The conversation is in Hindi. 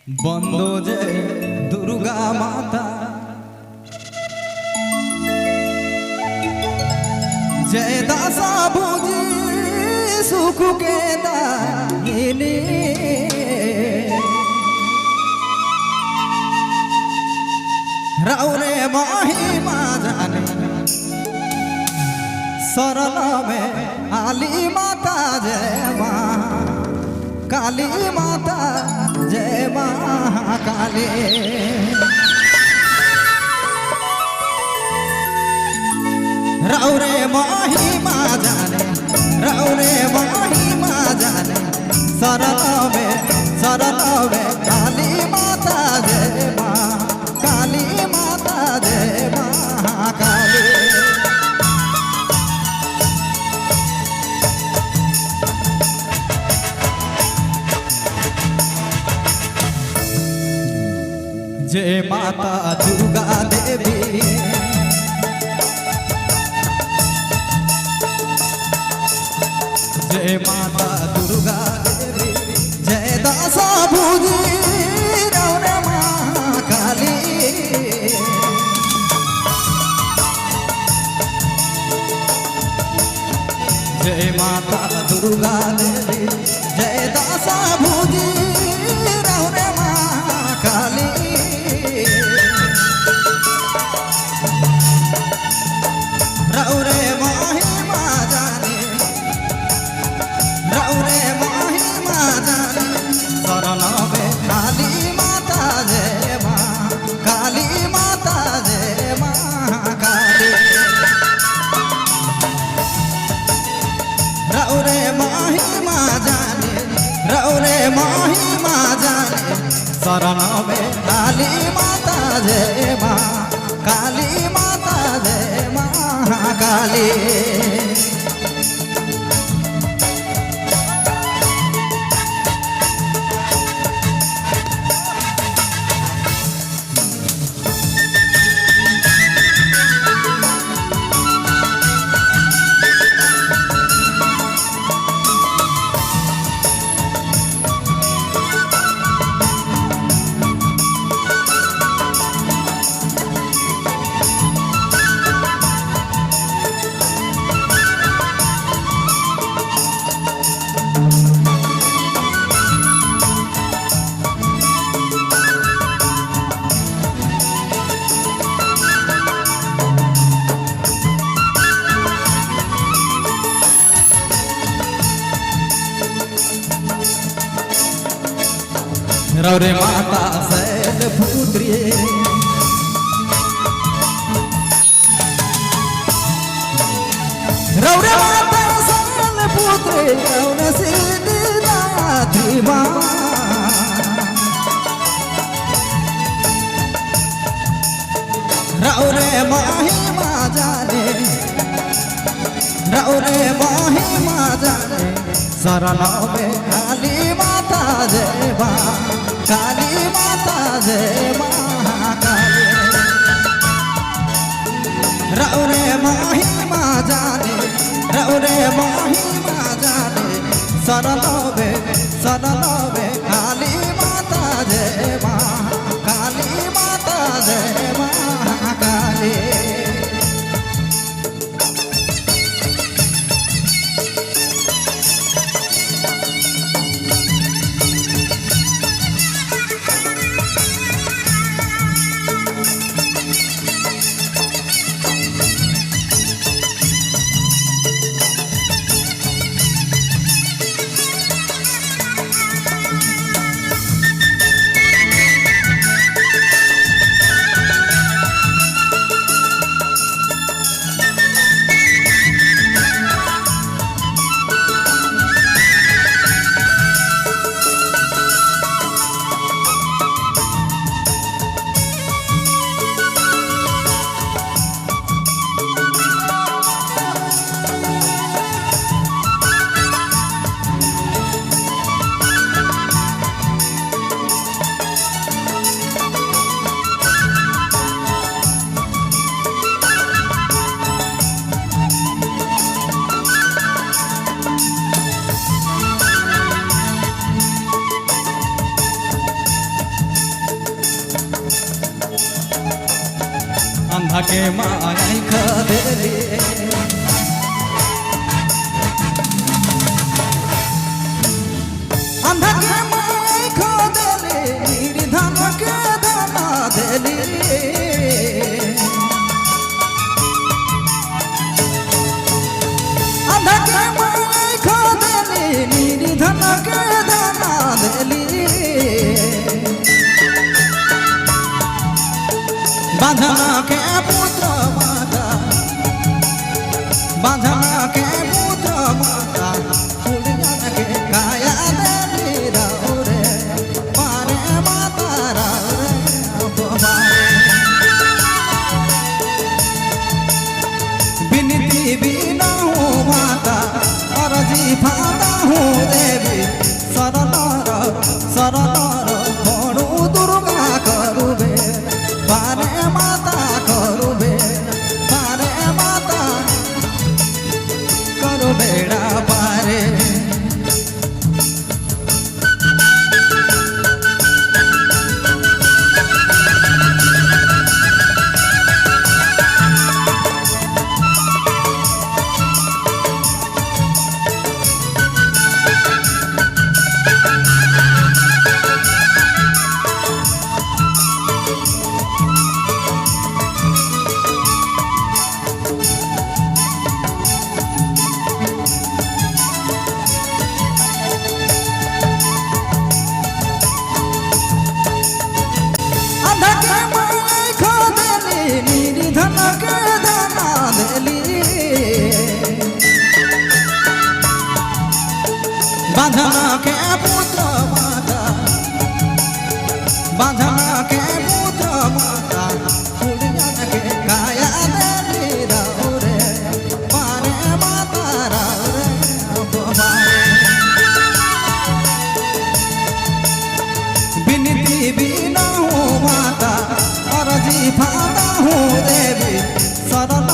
बंदो जय दुर्गा माता जय दासा भुजी सुख के दायिनी रौरे महिमा जाने शरण में आली माता जय माँ काली माता जय माँ काली रौरे महिमा जाने रौरे महिमा जाने शरण में काली माता जय माँ काली माता जय माँ काली जय माता दुर्गा देवी जय माता दुर्गा देवी जय दासा भुजी रौरे माँ काली जय माता दुर्गा देवी जय दासा भुजी रौरे माँ काली रौरे महिमा जाने रौरे महिमा जाने शरण में काली माता जय माँ काली माता जय माँ काली रौरे महिमा जाने रौरे महिमा जाने शरण में काली माता जय माँ काली माता जय माँ काली रौरे माता शैल पुत्री रौरे माता शैल पुत्री रौरे सिद्धिदात्री माँ रौरे महिमा जाने रौरे महिमा जाने शरण में काली माता जय माँ काली माता जय माँ काली रौरे महिमा जाने रौरे महिमा जाने शरण में काली माता जय माँ काली माता जय माँ काली अंधा के माई खदेली अंधा के माई खदेली निर्धन के दाना देली अंधा के माई खदेली निर्धन के दाना देली बांधना के पुत्र माता बांधना के पुत्र माता फूलिया के काया देवी राव रे पारे माता राव रे बिनती बिना हूँ माता अर्जी फाता हूँ देवी शरण बड़ू दुर्गा करुबे पारे माता करुबे पारे माता करुबेड़ा पारे बांधना के पुत्र माता बांधना के पुत्र माता फूलिया के काया देवी राव रे पारे माता राव रे बिनती बिना हूँ माता अर्जी फाता हूँ देवी शरण